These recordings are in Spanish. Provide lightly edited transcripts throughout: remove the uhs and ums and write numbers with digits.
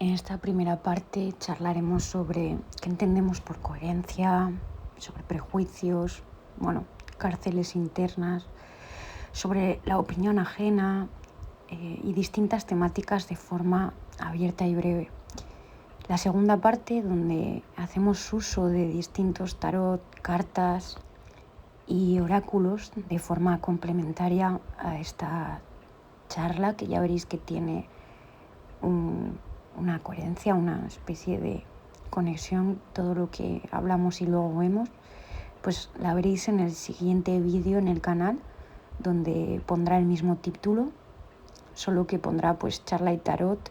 En esta primera parte charlaremos sobre qué entendemos por coherencia, sobre prejuicios, cárceles internas, sobre la opinión ajena y distintas temáticas de forma abierta y breve. La segunda parte, donde hacemos uso de distintos tarot, cartas y oráculos de forma complementaria a esta charla, que ya veréis que tiene una coherencia, una especie de conexión, todo lo que hablamos y luego vemos, pues la veréis en el siguiente vídeo en el canal, donde pondrá el mismo título, solo que pondrá pues charla y tarot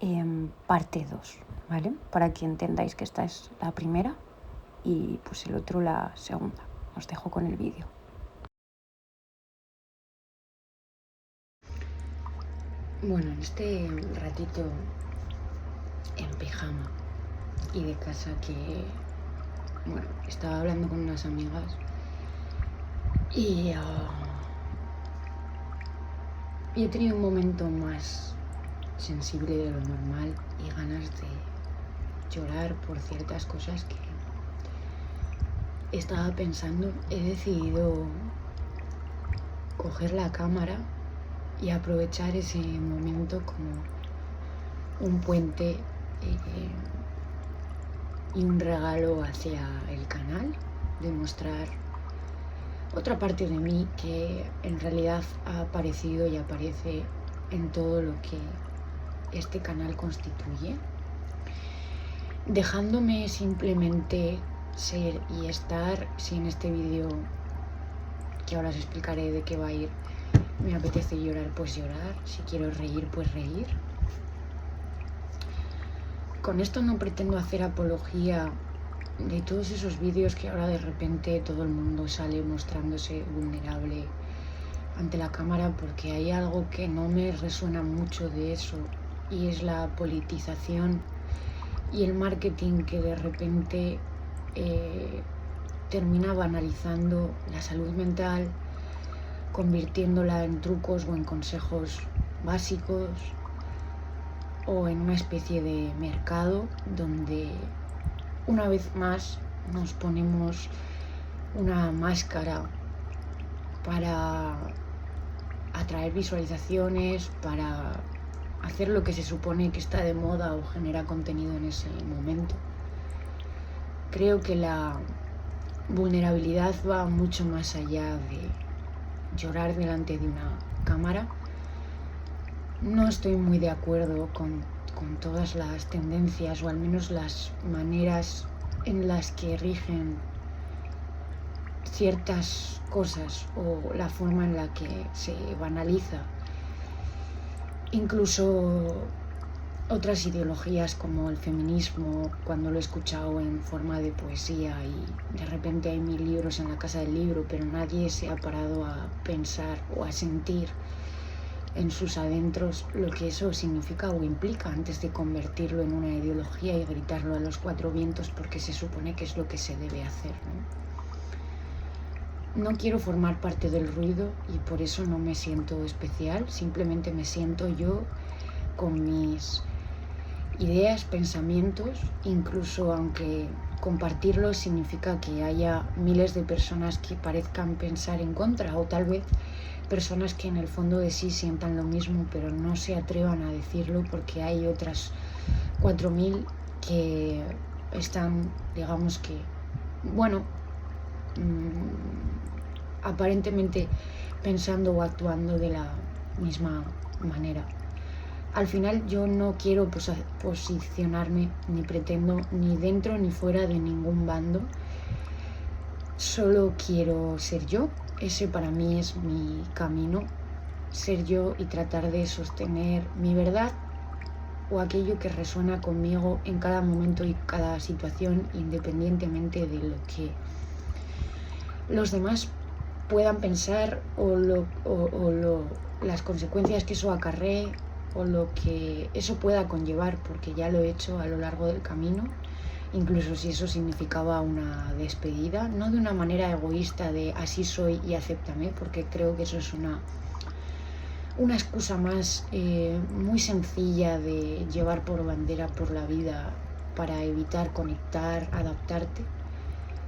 en parte 2, ¿vale? Para que entendáis que esta es la primera y pues el otro la segunda. Os dejo con el vídeo. Bueno, en este ratito en pijama y de casa que, estaba hablando con unas amigas y he tenido un momento más sensible de lo normal y ganas de llorar por ciertas cosas que estaba pensando. He decidido coger la cámara y aprovechar ese momento como un puente y un regalo hacia el canal, de mostrar otra parte de mí que en realidad ha aparecido y aparece en todo lo que este canal constituye, dejándome simplemente ser y estar. Si en este vídeo, que ahora os explicaré de qué va a ir, me apetece llorar, pues llorar. Si quiero reír, pues reír. Con esto no pretendo hacer apología de todos esos vídeos que ahora de repente todo el mundo sale mostrándose vulnerable ante la cámara, porque hay algo que no me resuena mucho de eso, y es la politización y el marketing que de repente termina banalizando la salud mental, convirtiéndola en trucos o en consejos básicos, o en una especie de mercado donde una vez más nos ponemos una máscara para atraer visualizaciones, para hacer lo que se supone que está de moda o genera contenido en ese momento. Creo que la vulnerabilidad va mucho más allá de llorar delante de una cámara. No estoy muy de acuerdo con todas las tendencias, o al menos las maneras en las que rigen ciertas cosas, o la forma en la que se banaliza incluso otras ideologías como el feminismo, cuando lo he escuchado en forma de poesía, y de repente hay 1000 libros en la casa del libro, pero nadie se ha parado a pensar o a sentir en sus adentros lo que eso significa o implica antes de convertirlo en una ideología y gritarlo a los 4 vientos, porque se supone que es lo que se debe hacer, ¿no? No quiero formar parte del ruido y por eso no me siento especial, simplemente me siento yo con mis ideas, pensamientos, incluso aunque compartirlos significa que haya miles de personas que parezcan pensar en contra, o tal vez personas que en el fondo de sí sientan lo mismo pero no se atrevan a decirlo porque hay otras 4000 que están, digamos que, aparentemente pensando o actuando de la misma manera. Al final yo no quiero posicionarme, ni pretendo, ni dentro ni fuera de ningún bando. Solo quiero ser yo. Ese para mí es mi camino. Ser yo y tratar de sostener mi verdad o aquello que resuena conmigo en cada momento y cada situación, independientemente de lo que los demás puedan pensar o las consecuencias que eso acarree, o lo que eso pueda conllevar, porque ya lo he hecho a lo largo del camino, incluso si eso significaba una despedida, no de una manera egoísta de así soy y acéptame, porque creo que eso es una excusa más muy sencilla de llevar por bandera por la vida para evitar conectar, adaptarte,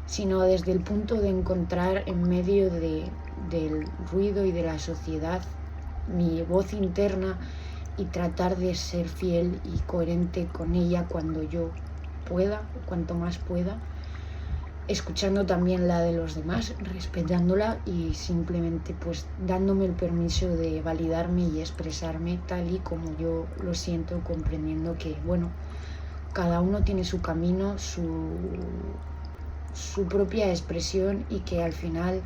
sino desde el punto de encontrar en medio del ruido y de la sociedad mi voz interna y tratar de ser fiel y coherente con ella cuando yo pueda, cuanto más pueda, escuchando también la de los demás, respetándola y simplemente pues dándome el permiso de validarme y expresarme tal y como yo lo siento, comprendiendo que bueno, cada uno tiene su camino, su propia expresión y que al final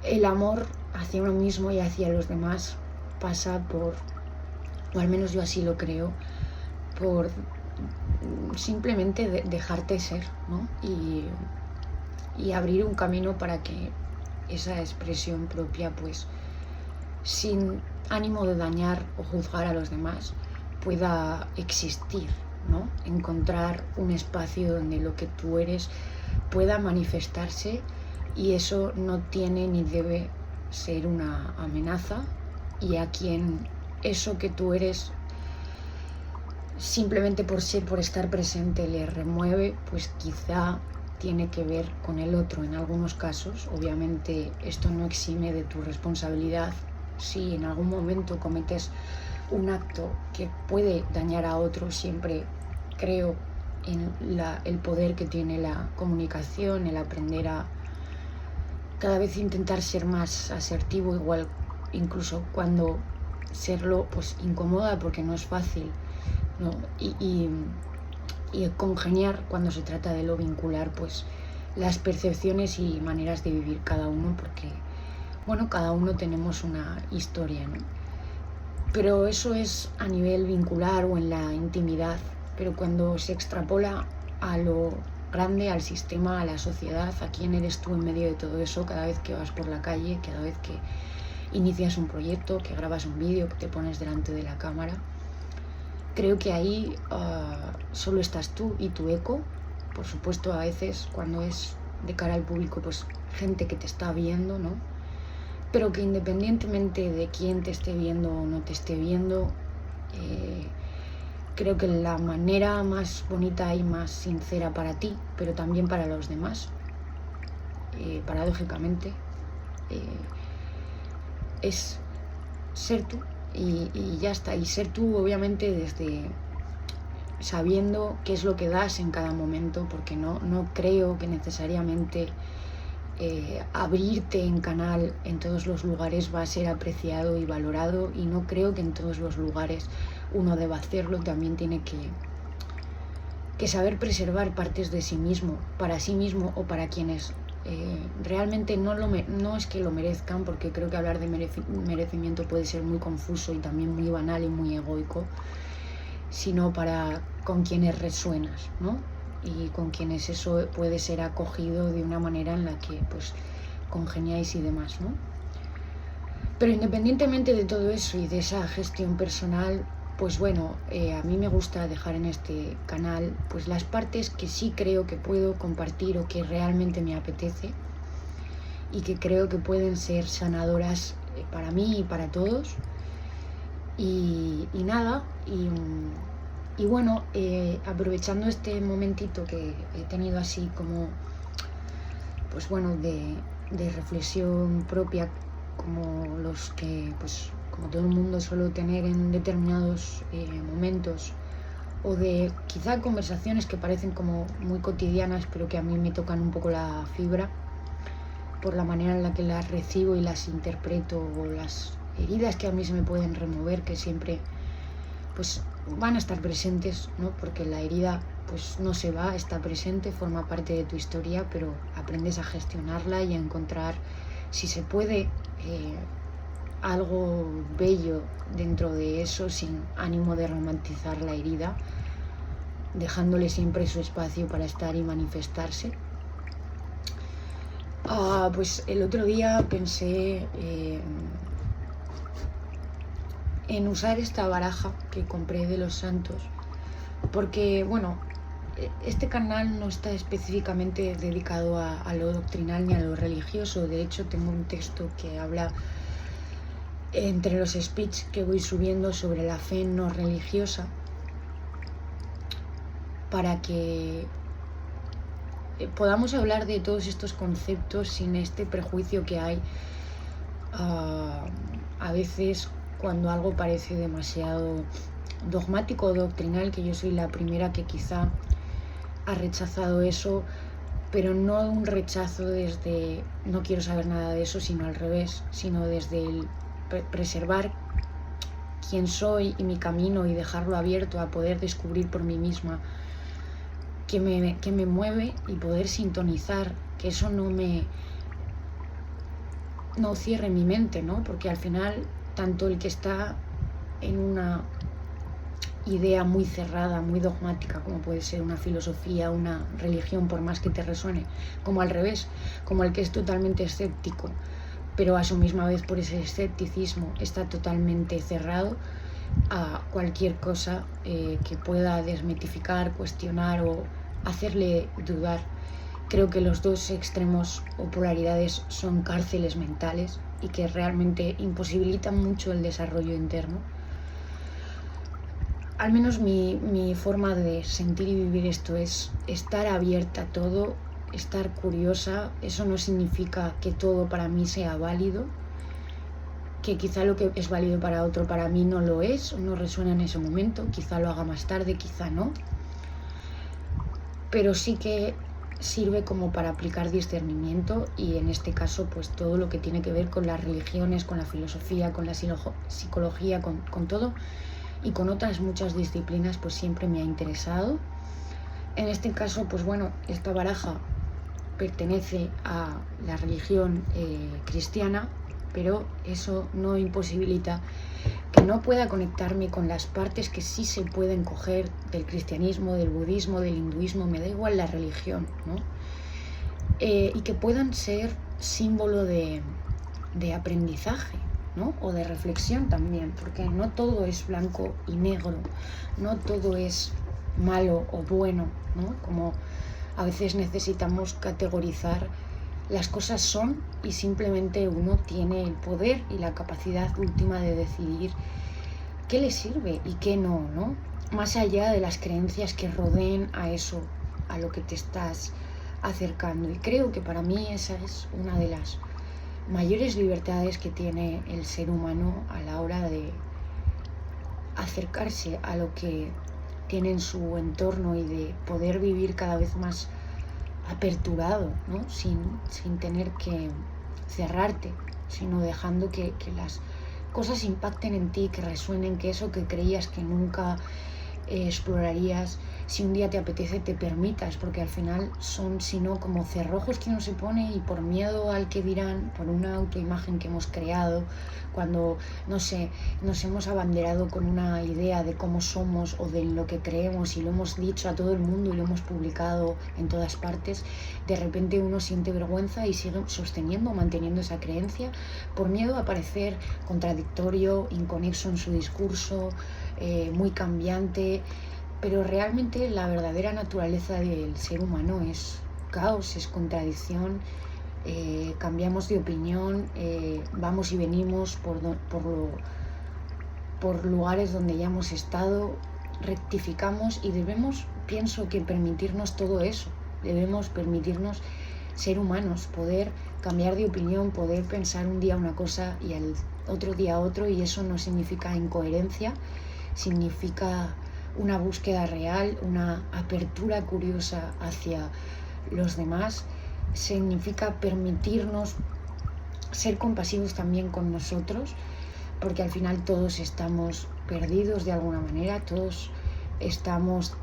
el amor hacia uno mismo y hacia los demás pasa por, o al menos yo así lo creo, por simplemente dejarte ser, ¿no? Y abrir un camino para que esa expresión propia, pues sin ánimo de dañar o juzgar a los demás, pueda existir, ¿no? Encontrar un espacio donde lo que tú eres pueda manifestarse, y eso no tiene ni debe ser una amenaza, y a quien eso que tú eres simplemente por estar presente le remueve, pues quizá tiene que ver con el otro en algunos casos. Obviamente esto no exime de tu responsabilidad si en algún momento cometes un acto que puede dañar a otro. Siempre creo en el poder que tiene la comunicación, el aprender a cada vez intentar ser más asertivo, igual incluso cuando serlo pues incomoda porque no es fácil, ¿no? Y congeniar cuando se trata de lo vincular, pues las percepciones y maneras de vivir cada uno, porque bueno, cada uno tenemos una historia, ¿no? Pero eso es a nivel vincular o en la intimidad, pero cuando se extrapola a lo grande, al sistema, a la sociedad, a quién eres tú en medio de todo eso, cada vez que vas por la calle, cada vez que inicias un proyecto, que grabas un vídeo, que te pones delante de la cámara, creo que ahí solo estás tú y tu eco. Por supuesto, a veces cuando es de cara al público, pues gente que te está viendo, ¿no? Pero que independientemente de quién te esté viendo o no te esté viendo, creo que la manera más bonita y más sincera para ti, pero también para los demás, paradójicamente, es ser tú. Y ya está, y ser tú obviamente desde sabiendo qué es lo que das en cada momento, porque no creo que necesariamente abrirte en canal en todos los lugares va a ser apreciado y valorado, y no creo que en todos los lugares uno deba hacerlo. También tiene que saber preservar partes de sí mismo, para sí mismo o para quienes realmente no es que lo merezcan, porque creo que hablar de merecimiento puede ser muy confuso y también muy banal y muy egoico, sino para con quienes resuenas, ¿no? Y con quienes eso puede ser acogido de una manera en la que pues congeniáis y demás, ¿no? Pero independientemente de todo eso y de esa gestión personal, pues bueno, a mí me gusta dejar en este canal pues las partes que sí creo que puedo compartir o que realmente me apetece y que creo que pueden ser sanadoras para mí y para todos. Y nada, y bueno, aprovechando este momentito que he tenido así como, pues bueno, de reflexión propia, como los que, pues como todo el mundo suelo tener en determinados momentos, o de quizá conversaciones que parecen como muy cotidianas, pero que a mí me tocan un poco la fibra, por la manera en la que las recibo y las interpreto, o las heridas que a mí se me pueden remover, que siempre pues van a estar presentes, ¿no? Porque la herida pues no se va, está presente, forma parte de tu historia, pero aprendes a gestionarla y a encontrar, si se puede, algo bello dentro de eso, sin ánimo de romantizar la herida, dejándole siempre su espacio para estar y manifestarse. Pues el otro día pensé en usar esta baraja que compré de los santos, porque bueno, este canal no está específicamente dedicado a lo doctrinal ni a lo religioso. De hecho, tengo un texto que habla entre los speech que voy subiendo sobre la fe no religiosa, para que podamos hablar de todos estos conceptos sin este prejuicio que hay a veces cuando algo parece demasiado dogmático o doctrinal, que yo soy la primera que quizá ha rechazado eso, pero no un rechazo desde no quiero saber nada de eso, sino al revés, sino desde el preservar quién soy y mi camino y dejarlo abierto a poder descubrir por mí misma qué me mueve y poder sintonizar, que eso no cierre mi mente, ¿no? Porque al final tanto el que está en una idea muy cerrada, muy dogmática, como puede ser una filosofía, una religión, por más que te resuene, como al revés, como el que es totalmente escéptico, pero a su misma vez por ese escepticismo está totalmente cerrado a cualquier cosa que pueda desmitificar, cuestionar o hacerle dudar. Creo que los dos extremos o polaridades son cárceles mentales y que realmente imposibilitan mucho el desarrollo interno. Al menos mi forma de sentir y vivir esto es estar abierta a todo, estar curiosa. Eso no significa que todo para mí sea válido, que quizá lo que es válido para otro para mí no lo es, o no resuena en ese momento, quizá lo haga más tarde, quizá no. Pero sí que sirve como para aplicar discernimiento, y en este caso pues todo lo que tiene que ver con las religiones, con la filosofía, con la psicología, con todo, y con otras muchas disciplinas pues siempre me ha interesado. En este caso pues bueno, esta baraja pertenece a la religión cristiana, pero eso no imposibilita que no pueda conectarme con las partes que sí se pueden coger del cristianismo, del budismo, del hinduismo, me da igual la religión, ¿no? Y que puedan ser símbolo de aprendizaje, ¿no? O de reflexión también, porque no todo es blanco y negro, no todo es malo o bueno, ¿no? Como a veces necesitamos categorizar. Las cosas son y simplemente uno tiene el poder y la capacidad última de decidir qué le sirve y qué no, ¿no? Más allá de las creencias que rodeen a eso, a lo que te estás acercando. Y creo que para mí esa es una de las mayores libertades que tiene el ser humano a la hora de acercarse a lo que tiene en su entorno y de poder vivir cada vez más aperturado, ¿no? Sin tener que cerrarte, sino dejando que las cosas impacten en ti, que resuenen, que eso que creías que nunca explorarías, si un día te apetece, te permitas, porque al final son, si no, como cerrojos que uno se pone, y por miedo al que dirán, por una autoimagen que hemos creado, cuando, no sé, nos hemos abanderado con una idea de cómo somos o de lo que creemos y lo hemos dicho a todo el mundo y lo hemos publicado en todas partes, de repente uno siente vergüenza y sigue sosteniendo, manteniendo esa creencia por miedo a parecer contradictorio, inconexo en su discurso, muy cambiante. Pero realmente la verdadera naturaleza del ser humano es caos, es contradicción, cambiamos de opinión, vamos y venimos por lugares donde ya hemos estado, rectificamos, y debemos, pienso que permitirnos todo eso, debemos permitirnos ser humanos, poder cambiar de opinión, poder pensar un día una cosa y al otro día otro, y eso no significa incoherencia, significa una búsqueda real, una apertura curiosa hacia los demás, significa permitirnos ser compasivos también con nosotros, porque al final todos estamos perdidos de alguna manera, todos estamos,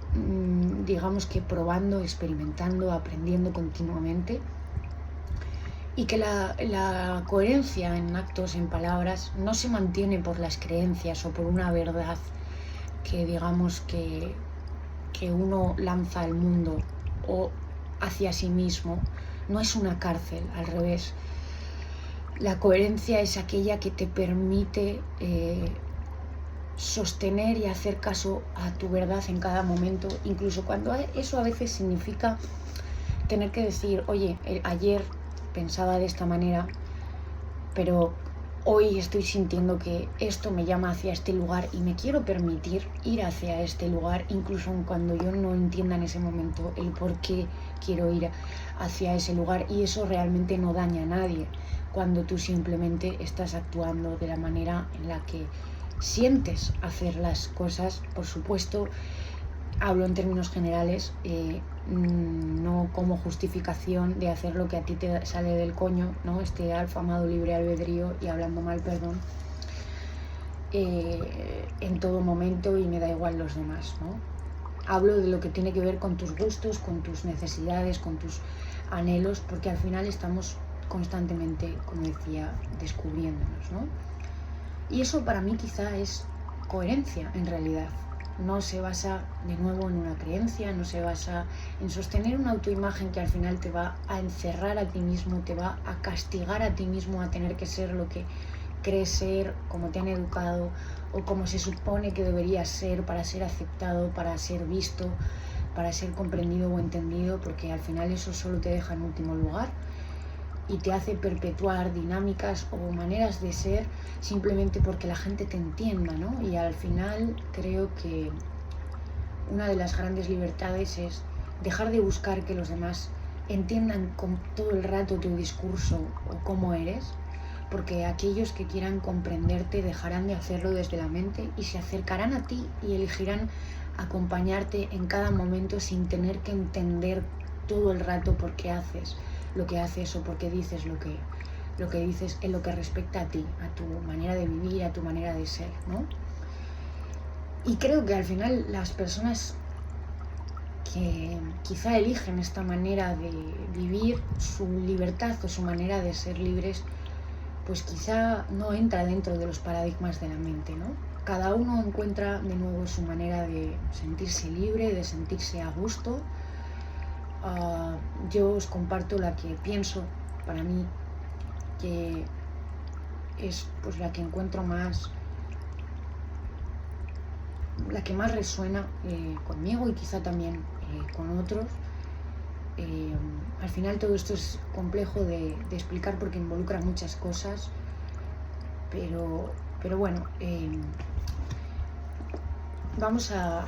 digamos que probando, experimentando, aprendiendo continuamente, y que la coherencia en actos, en palabras, no se mantiene por las creencias o por una verdad que digamos que uno lanza al mundo o hacia sí mismo. No es una cárcel, al revés. La coherencia es aquella que te permite sostener y hacer caso a tu verdad en cada momento, incluso cuando eso a veces significa tener que decir, oye, ayer pensaba de esta manera, pero hoy estoy sintiendo que esto me llama hacia este lugar y me quiero permitir ir hacia este lugar, incluso cuando yo no entienda en ese momento el por qué quiero ir hacia ese lugar, y eso realmente no daña a nadie cuando tú simplemente estás actuando de la manera en la que sientes hacer las cosas. Por supuesto, hablo en términos generales, no como justificación de hacer lo que a ti te sale del coño, ¿no? Este afamado libre albedrío, y hablando mal, perdón, en todo momento, y me da igual los demás, ¿no? Hablo de lo que tiene que ver con tus gustos, con tus necesidades, con tus anhelos, porque al final estamos constantemente, como decía, descubriéndonos, ¿no? Y eso para mí quizá es coherencia en realidad. No se basa de nuevo en una creencia, no se basa en sostener una autoimagen que al final te va a encerrar a ti mismo, te va a castigar a ti mismo a tener que ser lo que crees ser, como te han educado o como se supone que deberías ser para ser aceptado, para ser visto, para ser comprendido o entendido, porque al final eso solo te deja en último lugar y te hace perpetuar dinámicas o maneras de ser simplemente porque la gente te entienda, ¿no? Y al final creo que una de las grandes libertades es dejar de buscar que los demás entiendan con todo el rato tu discurso o cómo eres, porque aquellos que quieran comprenderte dejarán de hacerlo desde la mente y se acercarán a ti y elegirán acompañarte en cada momento sin tener que entender todo el rato por qué haces lo que haces o por qué dices lo que dices en lo que respecta a ti, a tu manera de vivir, a tu manera de ser, ¿no? Y creo que al final las personas que quizá eligen esta manera de vivir su libertad o su manera de ser libres, pues quizá no entra dentro de los paradigmas de la mente, ¿no? Cada uno encuentra de nuevo su manera de sentirse libre, de sentirse a gusto. Yo os comparto la que pienso para mí que es pues la que encuentro más, la que más resuena conmigo y quizá también con otros. Al final todo esto es complejo de explicar porque involucra muchas cosas, pero bueno, vamos a